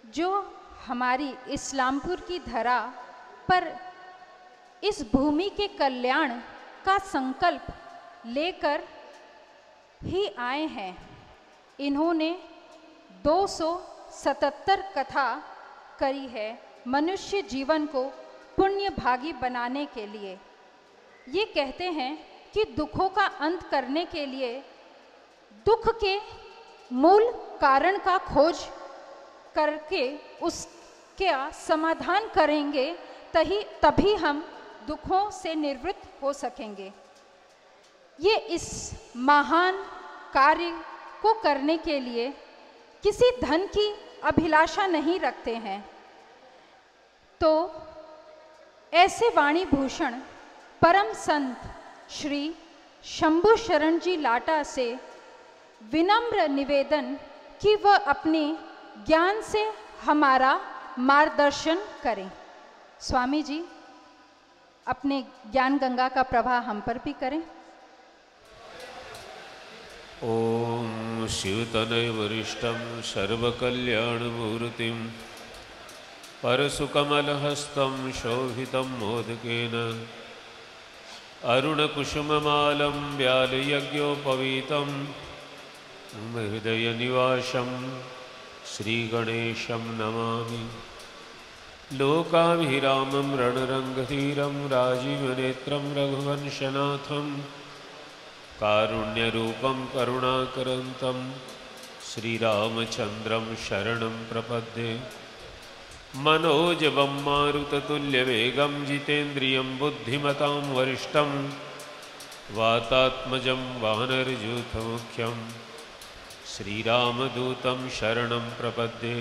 जो हमारी इस्लामपुर की धरा पर इस भूमि के कल्याण का संकल्प लेकर ही आए हैं। इन्होंने 277 कथा करी है मनुष्य जीवन को पुण्य भागी बनाने के लिए। ये कहते हैं कि दुखों का अंत करने के लिए दुख के मूल कारण का खोज करके उसका समाधान करेंगे, तभी हम दुखों से निवृत्त हो सकेंगे। ये इस महान कार्य को करने के लिए किसी धन की अभिलाषा नहीं रखते हैं। तो ऐसे वाणी भूषण परम संत श्री शंभु शरण जी लाटा से विनम्र निवेदन कि वह अपने ज्ञान से हमारा मार्गदर्शन करें। स्वामी जी अपने ज्ञान गंगा का प्रवाह हम पर भी करें। ओम शिवतनय वरिष्ठं सर्वकल्याणमूर्तिं परशुकमलहस्तं शोभितं मोदकेन अरुणकुसुममालं व्यालयज्ञोपवीतं हृदयनिवासं श्रीगणेशं नमामि। लोकाभिरामं रणरङ्गधीरं राजीवनेत्रं रघुवंशनाथं कारुण्यरूपं करुणाकरन्तं श्रीरामचन्द्रं शरणं प्रपद्ये। मनोजवं मारुततुल्यवेगं जितेन्द्रियं बुद्धिमतां वरिष्ठं वातात्मजं वानरयूथमुख्यं श्रीरामदूतं शरणं प्रपद्ये।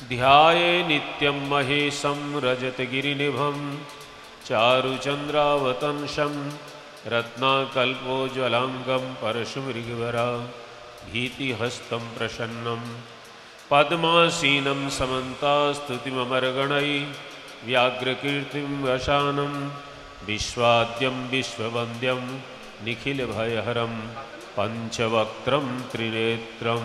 ध्याये नित्यं महेशं रजतगिरिनिभं चारुचन्द्रावतंसं रत्नाकल्पोज्ज्वलाङ्गं परशुमृगवरा भीतिहस्तं प्रसन्नं पद्मासीनं समन्तास्तुतिममरगणैः व्याघ्रकीर्तिं वशानं विश्वाद्यं विश्ववन्द्यं निखिलभयहरं पंचवक्त्रं त्रिनेत्रं।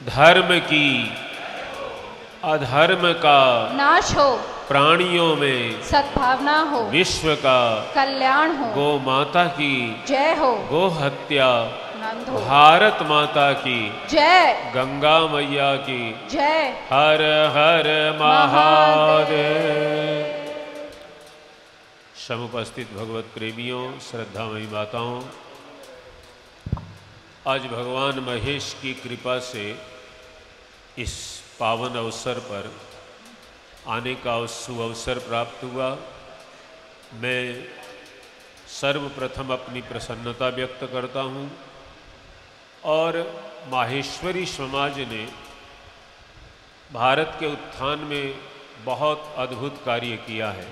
धर्म की अधर्म का नाश हो, प्राणियों में सद्भावना हो, विश्व का कल्याण हो, गौ माता की जय हो, गो हत्या आनंद हो, भारत माता की जय, गंगा मैया की जय। हर हर महादेव। समुपस्थित भगवत प्रेमियों, श्रद्धामयी माताओं, आज भगवान महेश की कृपा से इस पावन अवसर पर आने का सुअवसर प्राप्त हुआ। मैं सर्वप्रथम अपनी प्रसन्नता व्यक्त करता हूँ और माहेश्वरी समाज ने भारत के उत्थान में बहुत अद्भुत कार्य किया है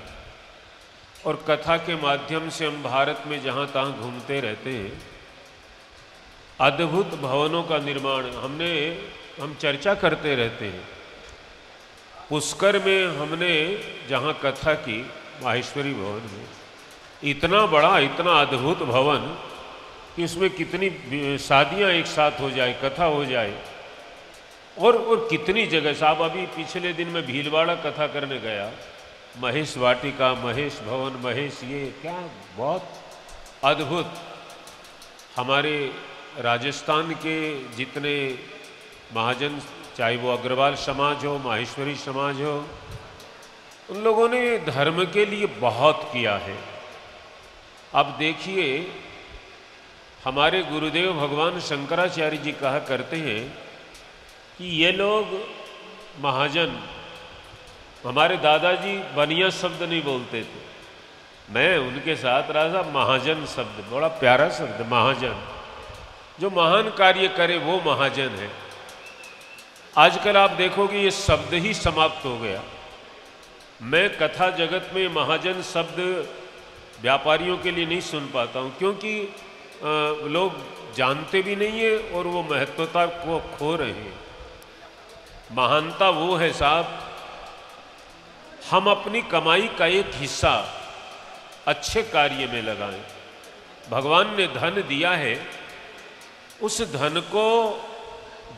और कथा के माध्यम से हम भारत में जहाँ तहाँ घूमते रहते हैं। अद्भुत भवनों का निर्माण हम चर्चा करते रहते हैं। पुष्कर में हमने जहाँ कथा की माहेश्वरी भवन में, इतना बड़ा इतना अद्भुत भवन कि उसमें कितनी शादियाँ एक साथ हो जाए, कथा हो जाए और कितनी जगह। साहब अभी पिछले दिन मैं भीलवाड़ा कथा करने गया, महेश वाटिका, महेश भवन, महेश ये क्या बहुत अद्भुत। हमारे राजस्थान के जितने महाजन, चाहे वो अग्रवाल समाज हो, माहेश्वरी समाज हो, उन लोगों ने धर्म के लिए बहुत किया है। अब देखिए, हमारे गुरुदेव भगवान शंकराचार्य जी कहा करते हैं कि ये लोग महाजन, हमारे दादाजी बनिया शब्द नहीं बोलते थे, मैं उनके साथ रहा था। महाजन शब्द बड़ा प्यारा शब्द, महाजन। जो महान कार्य करे वो महाजन है। आजकल आप देखोगे ये शब्द ही समाप्त हो गया। मैं कथा जगत में महाजन शब्द व्यापारियों के लिए नहीं सुन पाता हूँ, क्योंकि लोग जानते भी नहीं है और वो महत्वता को खो रहे हैं। महानता वो है साहब, हम अपनी कमाई का एक हिस्सा अच्छे कार्य में लगाएं। भगवान ने धन दिया है, उस धन को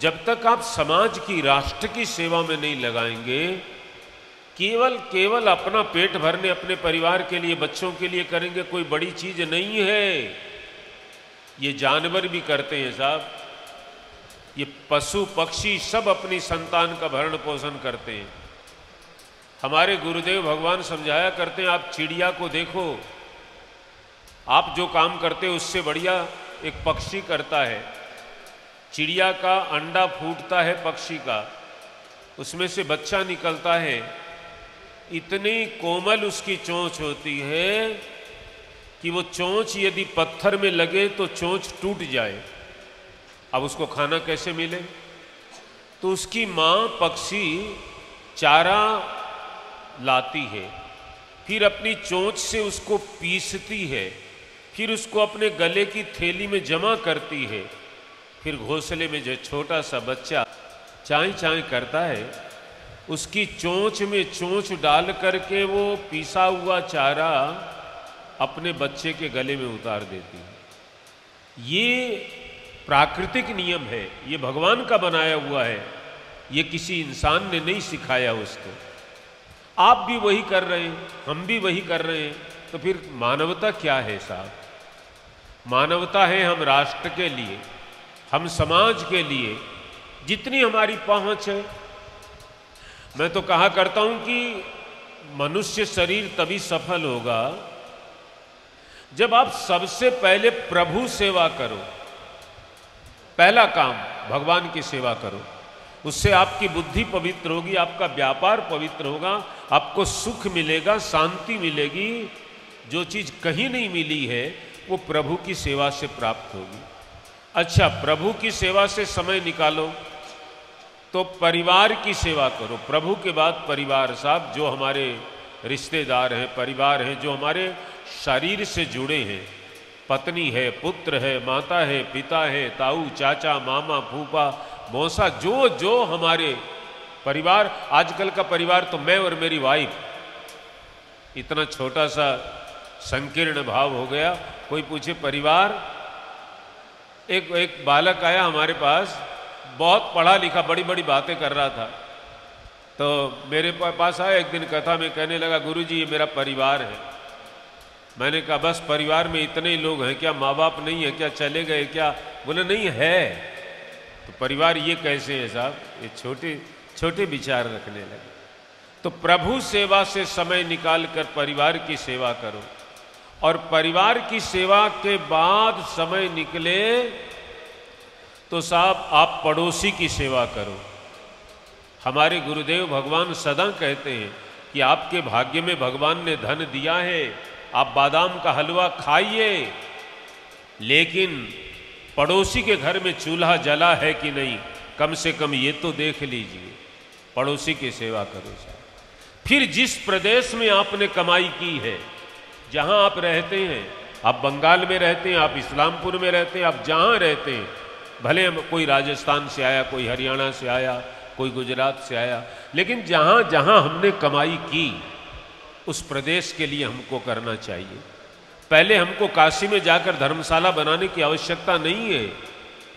जब तक आप समाज की, राष्ट्र की सेवा में नहीं लगाएंगे, केवल केवल अपना पेट भरने, अपने परिवार के लिए, बच्चों के लिए करेंगे, कोई बड़ी चीज नहीं है। ये जानवर भी करते हैं साहब, ये पशु पक्षी सब अपनी संतान का भरण पोषण करते हैं। हमारे गुरुदेव भगवान समझाया करते हैं, आप चिड़िया को देखो, आप जो काम करते हो उससे बढ़िया एक पक्षी करता है। चिड़िया का अंडा फूटता है पक्षी का, उसमें से बच्चा निकलता है, इतनी कोमल उसकी चोंच होती है कि वो चोंच यदि पत्थर में लगे तो चोंच टूट जाए। अब उसको खाना कैसे मिले? तो उसकी माँ पक्षी चारा लाती है, फिर अपनी चोंच से उसको पीसती है, फिर उसको अपने गले की थैली में जमा करती है, फिर घोंसले में जो छोटा सा बच्चा चाय चाय करता है, उसकी चोंच में चोंच डाल करके वो पीसा हुआ चारा अपने बच्चे के गले में उतार देती है। ये प्राकृतिक नियम है, ये भगवान का बनाया हुआ है, ये किसी इंसान ने नहीं सिखाया उसको। आप भी वही कर रहे हैं, हम भी वही कर रहे हैं, तो फिर मानवता क्या है साहब? मानवता है हम राष्ट्र के लिए, हम समाज के लिए जितनी हमारी पहुंच है। मैं तो कहा करता हूं कि मनुष्य शरीर तभी सफल होगा जब आप सबसे पहले प्रभु सेवा करो। पहला काम भगवान की सेवा करो, उससे आपकी बुद्धि पवित्र होगी, आपका व्यापार पवित्र होगा, आपको सुख मिलेगा, शांति मिलेगी। जो चीज कहीं नहीं मिली है वो प्रभु की सेवा से प्राप्त होगी। अच्छा, प्रभु की सेवा से समय निकालो तो परिवार की सेवा करो। प्रभु के बाद परिवार साहब, जो हमारे रिश्तेदार हैं, परिवार हैं, जो हमारे शरीर से जुड़े हैं, पत्नी है, पुत्र है, माता है, पिता है, ताऊ, चाचा, मामा, फूफा, मौसा, जो जो हमारे परिवार। आजकल का परिवार तो मैं और मेरी वाइफ, इतना छोटा सा संकीर्ण भाव हो गया। कोई पूछे परिवार, एक बालक आया हमारे पास, बहुत पढ़ा लिखा, बड़ी बड़ी बातें कर रहा था, तो मेरे पास आया एक दिन कथा में, कहने लगा गुरुजी ये मेरा परिवार है। मैंने कहा बस परिवार में इतने ही लोग हैं क्या? माँ बाप नहीं है क्या? चले गए क्या? बोले नहीं है। तो परिवार ये कैसे है साहब? ये छोटे छोटे विचार रखने लगे। तो प्रभु सेवा से समय निकाल कर परिवार की सेवा करो, और परिवार की सेवा के बाद समय निकले तो साहब आप पड़ोसी की सेवा करो। हमारे गुरुदेव भगवान सदा कहते हैं कि आपके भाग्य में भगवान ने धन दिया है, आप बादाम का हलवा खाइए, लेकिन पड़ोसी के घर में चूल्हा जला है कि नहीं, कम से कम ये तो देख लीजिए। पड़ोसी की सेवा करो साहब। फिर जिस प्रदेश में आपने कमाई की है, जहां आप रहते हैं, आप बंगाल में रहते हैं, आप इस्लामपुर में रहते हैं, आप जहां रहते हैं, भले कोई राजस्थान से आया, कोई हरियाणा से आया, कोई गुजरात से आया, लेकिन जहां जहां हमने कमाई की उस प्रदेश के लिए हमको करना चाहिए। पहले हमको काशी में जाकर धर्मशाला बनाने की आवश्यकता नहीं है,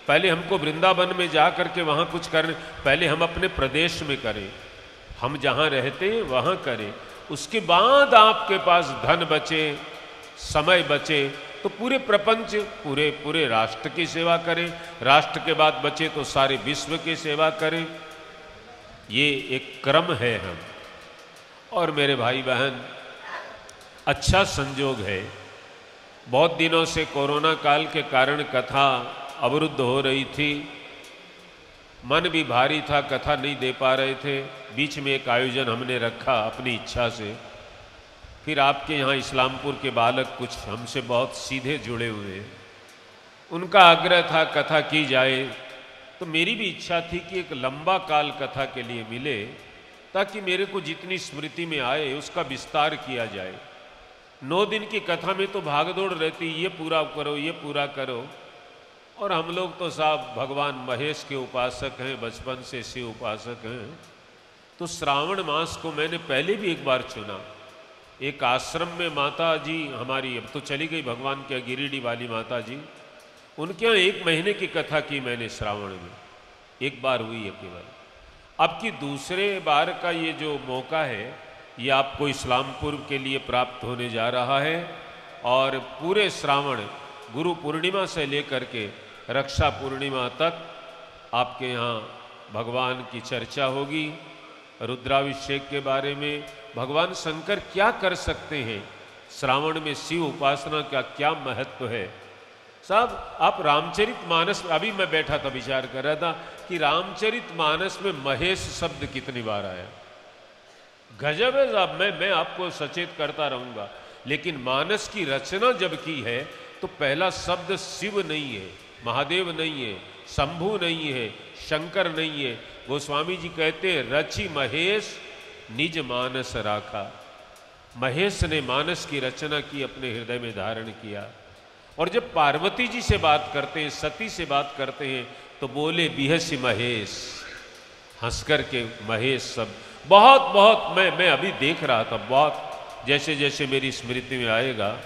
पहले हमको वृंदावन में जाकर के वहां कुछ करने, पहले हम अपने प्रदेश में करें, हम जहां रहते हैं वहां करें। उसके बाद आपके पास धन बचे, समय बचे, तो पूरे प्रपंच, पूरे राष्ट्र की सेवा करें। राष्ट्र के बाद बचे तो सारे विश्व की सेवा करें। ये एक क्रम है हम। और मेरे भाई बहन, अच्छा संजोग है, बहुत दिनों से कोरोना काल के कारण कथा अवरुद्ध हो रही थी, मन भी भारी था, कथा नहीं दे पा रहे थे। बीच में एक आयोजन हमने रखा अपनी इच्छा से। फिर आपके यहाँ इस्लामपुर के बालक कुछ हमसे बहुत सीधे जुड़े हुए हैं, उनका आग्रह था कथा की जाए, तो मेरी भी इच्छा थी कि एक लंबा काल कथा के लिए मिले, ताकि मेरे को जितनी स्मृति में आए उसका विस्तार किया जाए। 9 दिन की कथा में तो भागदौड़ रहती, ये पूरा करो, ये पूरा करो, और हम लोग तो साहब भगवान महेश के उपासक हैं, बचपन से शिव उपासक हैं। तो श्रावण मास को मैंने पहले भी एक बार चुना। एक आश्रम में माता जी हमारी, अब तो चली गई भगवान के, गिरिडीह वाली माता जी, उनके यहाँ 1 महीने की कथा की मैंने श्रावण में। एक बार हुई है केवल। अब की दूसरे बार का ये जो मौका है ये आपको इस्लाम पूर्व के लिए प्राप्त होने जा रहा है। और पूरे श्रावण गुरु पूर्णिमा से लेकर के रक्षा पूर्णिमा तक आपके यहाँ भगवान की चर्चा होगी, रुद्राभिषेक के बारे में, भगवान शंकर क्या कर सकते हैं, श्रावण में शिव उपासना का क्या महत्व है। साहब आप रामचरितमानस, अभी मैं बैठा था विचार कर रहा था कि रामचरितमानस में महेश शब्द कितनी बार आया। गजब है साहब, मैं आपको सचेत करता रहूंगा। लेकिन मानस की रचना जब की है तो पहला शब्द शिव नहीं है, महादेव नहीं है, शंभु नहीं है, शंकर नहीं है। गोस्वामी जी कहते हैं रचि महेश निज मानस राखा। महेश ने मानस की रचना की, अपने हृदय में धारण किया। और जब पार्वती जी से बात करते हैं, सती से बात करते हैं, तो बोले बिहसी महेश, हंसकर के महेश शब्द बहुत बहुत मैं अभी देख रहा था, बहुत जैसे जैसे मेरी स्मृति में आएगा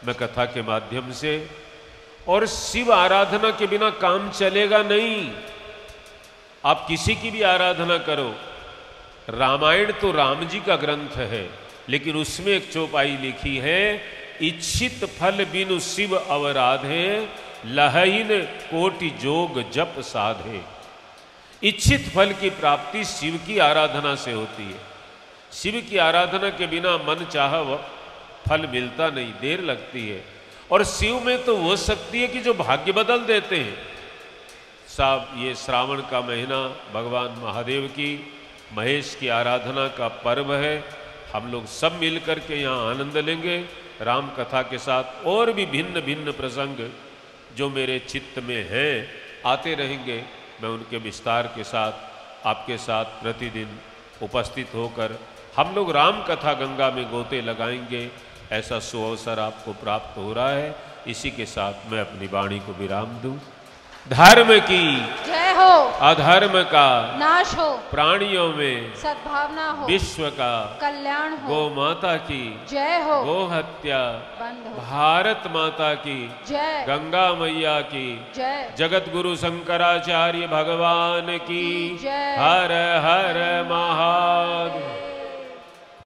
मैं कथा के माध्यम से। और शिव आराधना के बिना काम चलेगा नहीं। आप किसी की भी आराधना करो, रामायण तो राम जी का ग्रंथ है, लेकिन उसमें एक चौपाई लिखी है, इच्छित फल बिनु शिव अवराधे, लहहीन कोटि जोग जप साधे। इच्छित फल की प्राप्ति शिव की आराधना से होती है। शिव की आराधना के बिना मन चाह फल मिलता नहीं, देर लगती है। और शिव में तो वो शक्ति है कि जो भाग्य बदल देते हैं। साहब ये श्रावण का महीना भगवान महादेव की, महेश की आराधना का पर्व है। हम लोग सब मिलकर के यहाँ आनंद लेंगे राम कथा के साथ। और भी भिन्न भिन्न प्रसंग जो मेरे चित्त में हैं आते रहेंगे। मैं उनके विस्तार के साथ आपके साथ प्रतिदिन उपस्थित होकर हम लोग राम कथा गंगा में गोते लगाएंगे। ऐसा सुअवसर आपको प्राप्त हो रहा है। इसी के साथ मैं अपनी वाणी को विराम दूं। धर्म की जय हो, अधर्म का नाश हो, प्राणियों में सद्भावना हो, विश्व का कल्याण हो, गौ माता की जय हो, गो हत्या बंद हो, भारत माता की जय, गंगा मैया की जय, जगत गुरु शंकराचार्य भगवान की जय। हर हर महादेव।